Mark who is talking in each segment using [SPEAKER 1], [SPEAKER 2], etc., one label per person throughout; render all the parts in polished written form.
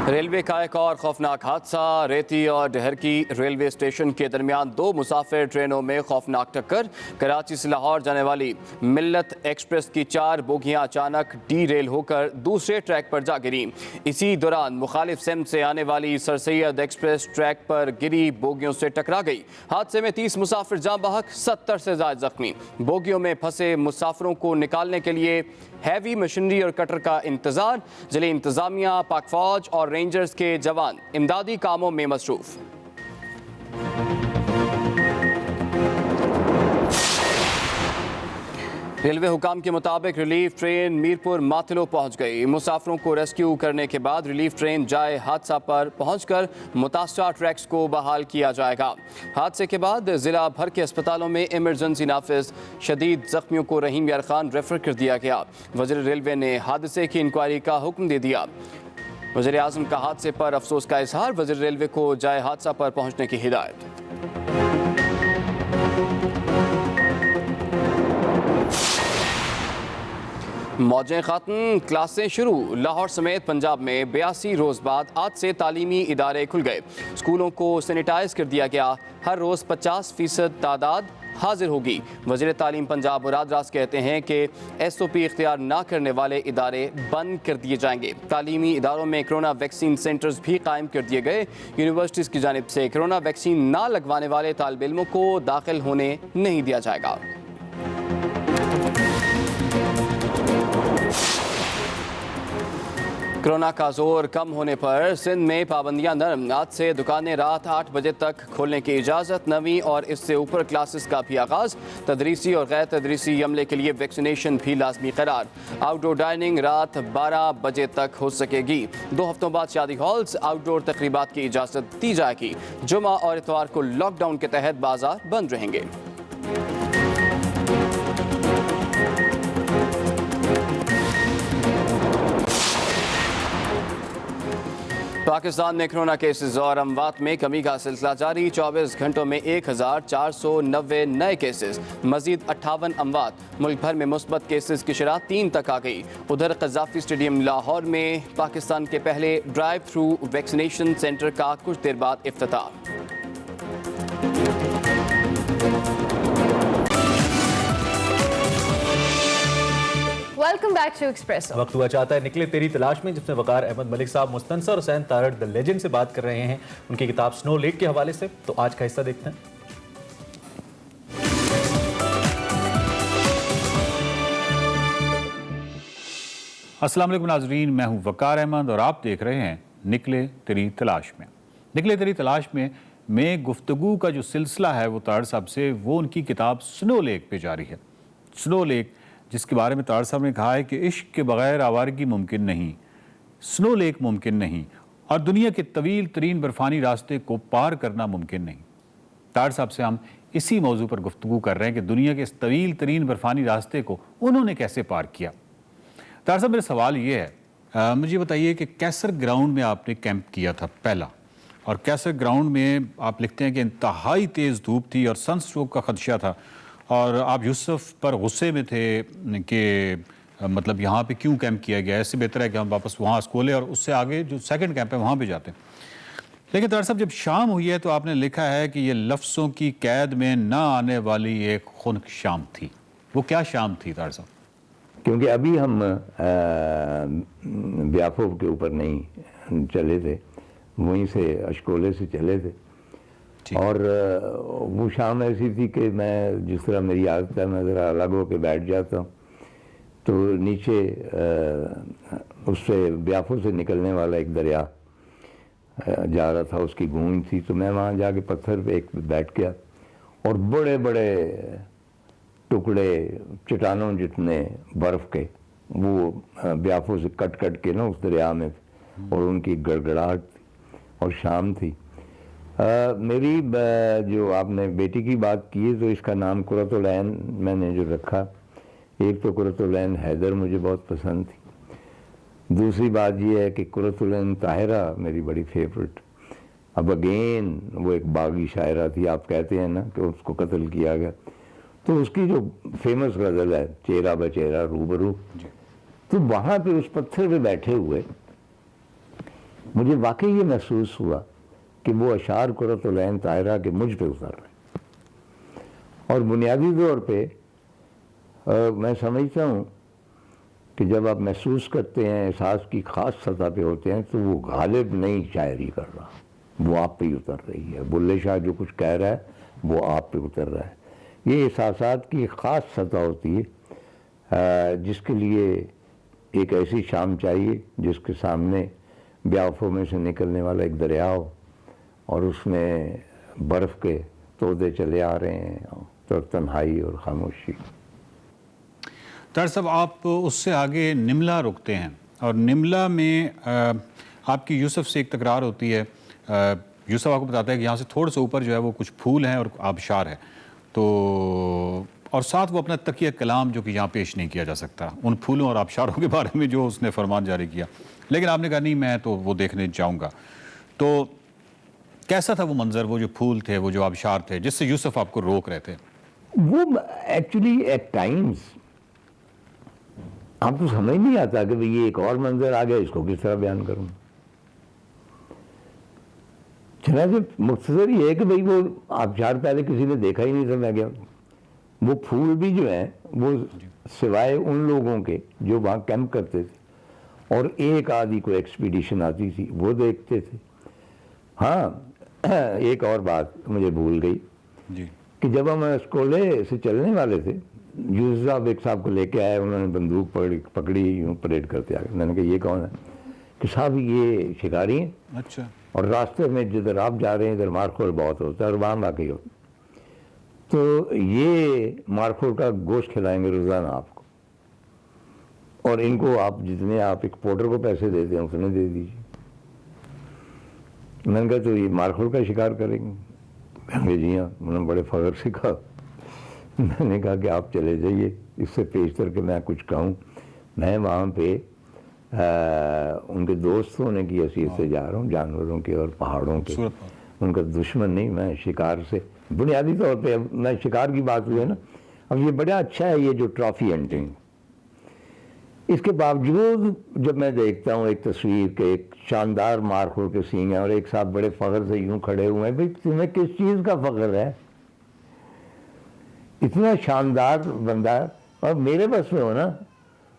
[SPEAKER 1] Railway کا ایک اور خوفناک حادثہ، ریتی اور ڈہرکی ریلوے اسٹیشن کے درمیان دو مسافر ٹرینوں میں خوفناک ٹکر۔ کراچی سے لاہور جانے والی ملت ایکسپریس کی 4 بوگیاں اچانک ڈی ریل ہو کر دوسرے ٹریک پر جا گریں۔ اسی دوران مخالف سمت سے آنے والی سر سید ایکسپریس ٹریک پر گری بوگیوں سے ٹکرا گئی۔ حادثے میں 30 مسافر جاں بحق، 70 سے زائد زخمی۔ بوگیوں میں پھنسے مسافروں کو نکالنے کے لیے ہیوی مشینری اور کٹر کا انتظار۔ ضلعی انتظامیہ، پاک فوج اور رینجرز کے جوان امدادی کاموں میں مصروف۔ ریلوے حکام کے مطابق ریلیف ٹرین میرپور ماتلو پہنچ گئی۔ مسافروں کو ریسکیو کرنے کے بعد ریلیف ٹرین جائے حادثہ پر پہنچ کر متاثرہ ٹریکس کو بحال کیا جائے گا۔ حادثے کے بعد ضلع بھر کے اسپتالوں میں ایمرجنسی نافذ، شدید زخمیوں کو رحیم یار خان ریفر کر دیا گیا۔ وزیر ریلوے نے حادثے کی انکوائری کا حکم دے دیا۔ وزیر اعظم کا حادثے پر افسوس کا اظہار، وزیر ریلوے کو جائے حادثہ پر پہنچنے کی ہدایت۔ موجیں ختم، کلاسیں شروع۔ لاہور سمیت پنجاب میں 82 روز بعد آج سے تعلیمی ادارے کھل گئے۔ اسکولوں کو سینیٹائز کر دیا گیا۔ ہر روز 50% تعداد حاضر ہوگی۔ وزیر تعلیم پنجاب مراد راز کہتے ہیں کہ SOP اختیار نہ کرنے والے ادارے بند کر دیے جائیں گے۔ تعلیمی اداروں میں کرونا ویکسین سینٹرز بھی قائم کر دیے گئے۔ یونیورسٹیز کی جانب سے کرونا ویکسین نہ لگوانے والے طالب علموں کو داخل ہونے نہیں دیا جائے گا۔ کرونا کا زور کم ہونے پر سندھ میں پابندیاں نرم۔ آج سے دکانیں رات 8 بجے تک کھولنے کی اجازت۔ 9ویں اور اس سے اوپر کلاسز کا بھی آغاز۔ تدریسی اور غیر تدریسی عملے کے لیے ویکسینیشن بھی لازمی قرار۔ آؤٹ ڈور ڈائننگ رات 12 بجے تک ہو سکے گی۔ 2 ہفتوں بعد شادی ہالز، آؤٹ ڈور تقریبات کی اجازت دی جائے گی۔ جمعہ اور اتوار کو لاک ڈاؤن کے تحت بازار بند رہیں گے۔ پاکستان میں کرونا کیسز اور اموات میں کمی کا سلسلہ جاری۔ 24 گھنٹوں میں 1490 نئے کیسز، مزید 58 اموات۔ ملک بھر میں مثبت کیسز کی شرح 3 تک آ گئی۔ ادھر قذافی اسٹیڈیم لاہور میں پاکستان کے پہلے ڈرائیو تھرو ویکسینیشن سینٹر کا کچھ دیر بعد افتتاح۔
[SPEAKER 2] Welcome back to Express.
[SPEAKER 3] وقت ہوا چاہتا ہے نکلے تیری تلاش میں، جس میں وقار احمد ملک صاحب مستنصر حسین تارڑ دی لیجنڈ سے بات کر رہے ہیں ان کی کتاب سنو لیک کے حوالے سے۔ تو آج کا حصہ دیکھتے ہیں۔
[SPEAKER 4] السلام علیکم ناظرین، میں ہوں وقار احمد اور آپ دیکھ رہے ہیں نکلے تیری تلاش میں۔ نکلے تیری تلاش میں گفتگو کا جو سلسلہ ہے وہ تارڑ صاحب سے، وہ ان کی کتاب سنو لیک پہ جاری ہے۔ سنو لیک جس کے بارے میں تارڑ صاحب نے کہا ہے کہ عشق کے بغیر آوارگی ممکن نہیں، سنو لیک ممکن نہیں، اور دنیا کے طویل ترین برفانی راستے کو پار کرنا ممکن نہیں۔ تارڑ صاحب سے ہم اسی موضوع پر گفتگو کر رہے ہیں کہ دنیا کے اس طویل ترین برفانی راستے کو انہوں نے کیسے پار کیا۔ تارڑ صاحب میرا سوال یہ ہے، مجھے بتائیے کہ کیسر گراؤنڈ میں آپ نے کیمپ کیا تھا پہلا، اور کیسر گراؤنڈ میں آپ لکھتے ہیں کہ انتہائی تیز دھوپ تھی اور سن سٹروک کا خدشہ تھا، اور آپ یوسف پر غصے میں تھے کہ مطلب یہاں پہ کیوں کیمپ کیا گیا، اس سے بہتر ہے کہ ہم واپس وہاں اسکولے اور اس سے آگے جو سیکنڈ کیمپ ہے وہاں پہ جاتے ہیں۔ لیکن تارڑ صاحب جب شام ہوئی ہے تو آپ نے لکھا ہے کہ یہ لفظوں کی قید میں نہ آنے والی ایک خنک شام تھی۔ وہ کیا شام تھی تارڑ صاحب؟
[SPEAKER 5] کیونکہ ابھی ہم بیافو کے اوپر نہیں چلے تھے، وہیں سے اشکولے سے چلے تھے، اور وہ شام ایسی تھی کہ میں جس طرح میری عادت ہے میں ذرا الگ ہو کے بیٹھ جاتا ہوں، تو نیچے اس سے بیافو سے نکلنے والا ایک دریا جا رہا تھا، اس کی گونج تھی، تو میں وہاں جا کے پتھر پہ ایک بیٹھ گیا، اور بڑے بڑے ٹکڑے چٹانوں جتنے برف کے وہ بیافو سے کٹ کٹ کے نا اس دریا میں، اور ان کی گڑگڑاہٹ تھی، اور شام تھی۔ میری جو آپ نے بیٹی کی بات کی ہے تو اس کا نام قرۃ العین میں نے جو رکھا، ایک تو قرۃ العین حیدر مجھے بہت پسند تھی، دوسری بات یہ ہے کہ قرۃ العین طاہرہ میری بڑی فیورٹ۔ اب اگین وہ ایک باغی شاعرہ تھی، آپ کہتے ہیں نا کہ اس کو قتل کیا گیا، تو اس کی جو فیمس غزل ہے چہرہ بچہرہ روبرو، تو وہاں پہ اس پتھر پہ بیٹھے ہوئے مجھے واقعی یہ محسوس ہوا کہ وہ اشعار قرۃ العین طاہرہ کے مجھ پہ اتر رہے ہیں، اور بنیادی طور پہ میں سمجھتا ہوں کہ جب آپ محسوس کرتے ہیں، احساس کی خاص سطح پہ ہوتے ہیں، تو وہ غالب نہیں شاعری کر رہا، وہ آپ پہ ہی اتر رہی ہے۔ بلے شاہ جو کچھ کہہ رہا ہے وہ آپ پہ اتر رہا ہے۔ یہ احساسات کی خاص سطح ہوتی ہے جس کے لیے ایک ایسی شام چاہیے جس کے سامنے بیافوں میں سے نکلنے والا ایک دریا ہو، اور اس میں برف کے تودے چلے آ رہے ہیں، تو تنہائی اور خاموشی۔
[SPEAKER 4] طاہر صاحب، آپ اس سے آگے نملہ رکتے ہیں، اور نملہ میں آپ کی یوسف سے ایک تکرار ہوتی ہے۔ یوسف آپ کو بتاتا ہے کہ یہاں سے تھوڑا سا اوپر جو ہے وہ کچھ پھول ہیں اور آبشار ہے، تو اور ساتھ وہ اپنا تقیہ کلام جو کہ یہاں پیش نہیں کیا جا سکتا ان پھولوں اور آبشاروں کے بارے میں جو اس نے فرمان جاری کیا، لیکن آپ نے کہا نہیں میں تو وہ دیکھنے جاؤں گا۔ تو کیسا تھا وہ منظر، وہ جو پھول تھے، وہ جو آبشار تھے جس سے یوسف آپ کو روک رہے تھے؟
[SPEAKER 5] وہ ایکچولی ایٹ ٹائمز آپ کو سمجھ نہیں آتا کہ یہ ایک اور منظر آ گیا، اس کو کس طرح بیان کروں۔ چنانچہ مختصر یہ ہے کہ بھئی وہ آبشار پہلے کسی نے دیکھا ہی نہیں تھا، میں گیا۔ وہ پھول بھی جو ہیں وہ سوائے ان لوگوں کے جو وہاں کیمپ کرتے تھے اور ایک آدھی کو ایکسپیڈیشن آتی تھی وہ دیکھتے تھے۔ ہاں ایک اور بات مجھے بھول گئی
[SPEAKER 4] جی،
[SPEAKER 5] کہ جب ہم اسکولے سے چلنے والے تھے، یوسف صاحب ایک صاحب کو لے کے آئے، انہوں نے بندوق پکڑی، یوں پریڈ کرتے آ گئے۔ میں نے کہا یہ کون ہے؟ کہ صاحب یہ شکاری ہیں،
[SPEAKER 4] اچھا،
[SPEAKER 5] اور راستے میں جدھر آپ جا رہے ہیں ادھر مارخور بہت ہوتا ہے اور وہاں واقعی ہوتا ہے، تو یہ مارخور کا گوشت کھلائیں گے روزانہ آپ کو، اور ان کو آپ جتنے آپ ایکسپورٹر کو پیسے دیتے ہیں اتنے دے دیجیے۔ میں نے کہا تو یہ مارخور کا شکار کریں گے؟ میں نے کہا جی ہاں۔ انہوں نے بڑے فخر سے کہا۔ میں نے کہا کہ آپ چلے جائیے، اس سے پیشتر کہ میں کچھ کہوں، میں وہاں پہ ان کے دوستوں نے کی حیثیت سے جا رہا ہوں، جانوروں کے اور پہاڑوں کے، ان کا دشمن نہیں، میں شکار سے بنیادی طور پہ میں شکار کی بات ہوئی ہے نا۔ اب یہ بڑا اچھا ہے یہ جو ٹرافی ہنٹنگ، اس کے باوجود جب میں دیکھتا ہوں ایک تصویر کے ایک شاندار مارخور کے سینگ ہیں اور ایک صاحب بڑے فخر سے یوں کھڑے ہوئے ہیں، بھئی تمہیں کس چیز کا فخر ہے؟ اتنا شاندار بندہ، اور میرے بس میں ہو نا،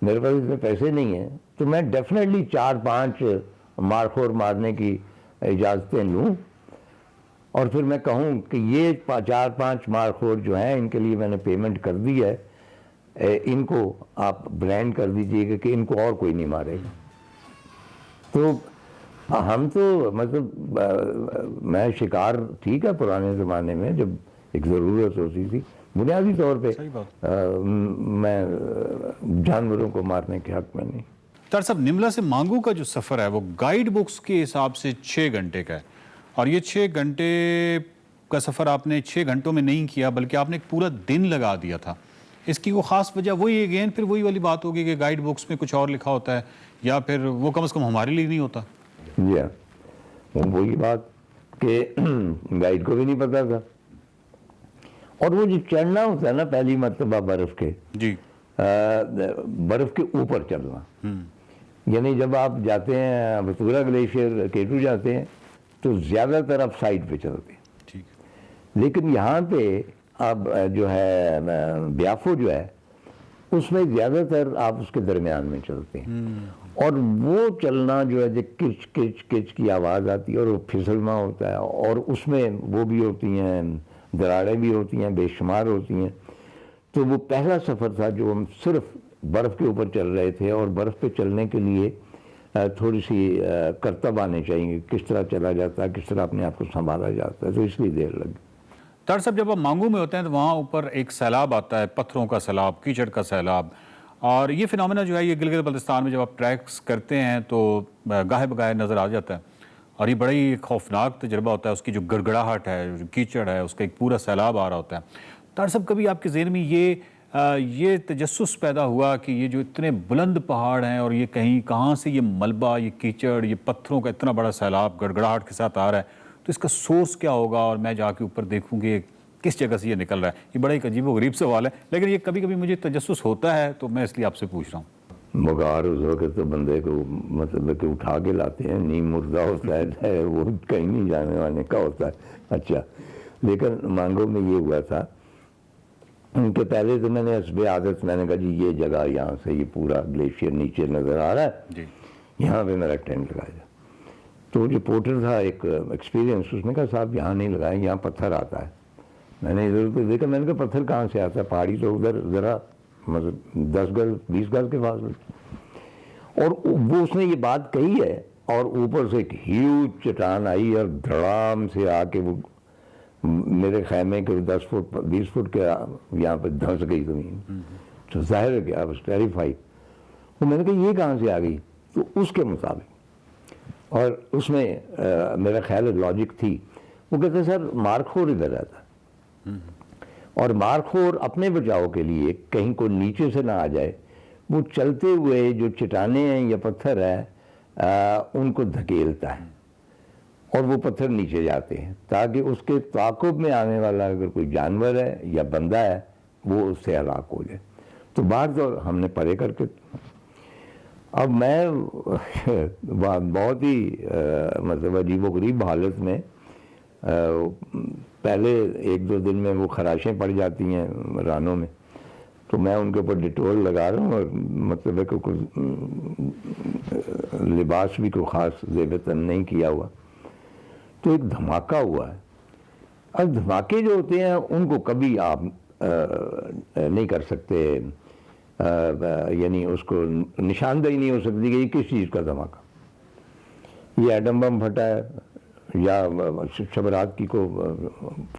[SPEAKER 5] میرے پاس اتنے پیسے نہیں ہیں تو میں ڈیفینیٹلی 4-5 مارخور مارنے کی اجازتیں لوں، اور پھر میں کہوں کہ یہ 4-5 مارخور جو ہیں ان کے لیے میں نے پیمنٹ کر دی ہے، ان کو آپ بلینڈ کر دیجئے گا کہ ان کو اور کوئی نہیں مارے گا۔ تو ہم تو مطلب میں شکار ٹھیک ہے پرانے زمانے میں جب ایک ضرورت ہوتی تھی، بنیادی طور پہ میں جانوروں کو مارنے کے حق میں نہیں۔
[SPEAKER 4] طاہر صاحب، نملہ سے مانگو کا جو سفر ہے وہ گائیڈ بکس کے حساب سے 6 گھنٹے کا ہے، اور یہ 6 گھنٹے کا سفر آپ نے 6 گھنٹوں میں نہیں کیا بلکہ آپ نے ایک پورا دن لگا دیا تھا۔ اس کی وہ خاص وجہ وہی اگین پھر وہی والی بات ہوگی کہ گائیڈ بکس میں کچھ اور لکھا ہوتا ہے، یا پھر وہ کم از کم ہمارے لیے نہیں ہوتا؟
[SPEAKER 5] جی ہاں، وہی بات کہ گائیڈ کو بھی نہیں پتا تھا، اور وہ جو چڑھنا ہوتا ہے نا پہلی مرتبہ برف کے،
[SPEAKER 4] جی،
[SPEAKER 5] برف کے اوپر چلنا، یعنی جب آپ جاتے ہیں بطورہ گلیشیئر کیٹو جاتے ہیں تو زیادہ تر آپ سائڈ پہ چلتے ہیں،
[SPEAKER 4] ٹھیک،
[SPEAKER 5] لیکن یہاں پہ اب جو ہے بیافو جو ہے اس میں زیادہ تر آپ اس کے درمیان میں چلتے ہیں، اور وہ چلنا جو ہے جو کچ کچ کچ کی آواز آتی ہے اور وہ پھسلنا ہوتا ہے، اور اس میں وہ بھی ہوتی ہیں دراڑیں بھی ہوتی ہیں بے شمار ہوتی ہیں۔ تو وہ پہلا سفر تھا جو ہم صرف برف کے اوپر چل رہے تھے، اور برف پہ چلنے کے لیے تھوڑی سی کرتب آنے چاہیے، کس طرح چلا جاتا ہے، کس طرح اپنے آپ کو سنبھالا جاتا ہے، تو اس لیے دیر لگی۔
[SPEAKER 4] طاہر صاحب، جب آپ مانگو میں ہوتے ہیں تو وہاں اوپر ایک سیلاب آتا ہے، پتھروں کا سیلاب، کیچڑ کا سیلاب، اور یہ فنامنا جو ہے یہ گلگت بلتستان میں جب آپ ٹریکس کرتے ہیں تو گاہے بگاہے نظر آ جاتا ہے، اور یہ بڑا ہی خوفناک تجربہ ہوتا ہے۔ اس کی جو گڑگڑاہٹ ہے، جو کیچڑ ہے، اس کا ایک پورا سیلاب آ رہا ہوتا ہے۔ طاہر صاحب، کبھی آپ کے ذہن میں یہ تجسس پیدا ہوا کہ یہ جو اتنے بلند پہاڑ ہیں اور یہ کہاں سے یہ ملبہ، یہ کیچڑ، یہ پتھروں کا اتنا بڑا سیلاب گڑگڑاہٹ کے ساتھ آ رہا ہے، تو اس کا سورس کیا ہوگا، اور میں جا کے اوپر دیکھوں گی کس جگہ سے یہ نکل رہا ہے؟ یہ بڑا ایک عجیب و غریب سوال ہے، لیکن یہ کبھی کبھی مجھے تجسس ہوتا ہے تو میں اس لیے آپ سے پوچھ رہا ہوں۔
[SPEAKER 5] بغار اس وقت تو بندے کو مطلب کہ اٹھا کے لاتے ہیں، نیم مردہ ہوتا ہے وہ کہیں نہیں جانے وانے کا ہوتا ہے. اچھا، لیکن مانگو میں یہ ہوا تھا کہ پہلے تو میں نے حسب عادت میں نے کہا جی یہ جگہ یہاں سے یہ پورا گلیشیئر نیچے نظر آ رہا ہے
[SPEAKER 4] جی
[SPEAKER 5] یہاں پہ میرا ٹینٹ لگایا. تو جو پورٹر تھا ایک ایکسپیرینس، اس نے کہا صاحب یہاں نہیں لگائیں، یہاں پتھر آتا ہے. میں نے ادھر ادھر دیکھا، میں نے کہا پتھر کہاں سے آتا ہے؟ پہاڑی تو ادھر ذرا مطلب 10 گز 20 گز کے فاصلے. اور وہ اس نے یہ بات کہی ہے اور اوپر سے ایک ہیوج چٹان آئی اور دھڑام سے آ کے وہ میرے خیمے کے 10 فٹ 20 فٹ کے یہاں پہ دھنس گئی زمین. تو ظاہر ہے کہ I was terrified. تو میں نے کہا یہ کہاں سے آ گئی؟ تو اس کے مطابق، اور اس میں میرا خیال لاجک تھی، وہ کہتے ہیں سر مارخور ادھر رہتا ہے اور مارخور اپنے بچاؤ کے لیے کہیں کوئی نیچے سے نہ آ جائے، وہ چلتے ہوئے جو چٹانیں ہیں یا پتھر ہے ان کو دھکیلتا ہے اور وہ پتھر نیچے جاتے ہیں تاکہ اس کے تعاقب میں آنے والا اگر کوئی جانور ہے یا بندہ ہے وہ اس سے ہلاک ہو جائے. تو باہر تو ہم نے پرے کر کے، اب میں بہت ہی مطلب عجیب و غریب حالت میں، پہلے 1-2 دن میں وہ خراشیں پڑ جاتی ہیں رانوں میں، تو میں ان کے اوپر ڈیٹول لگا رہا ہوں اور مطلب ہے کہ کوئی لباس بھی کوئی خاص زیب تن نہیں کیا ہوا. تو ایک دھماکہ ہوا ہے. اب دھماکے جو ہوتے ہیں ان کو کبھی آپ نہیں کر سکتے، یعنی اس کو نشاندہی نہیں ہو سکتی کہ یہ کس چیز کا دھماکہ، یہ ایٹم بم پھٹا ہے یا شب رات کی کو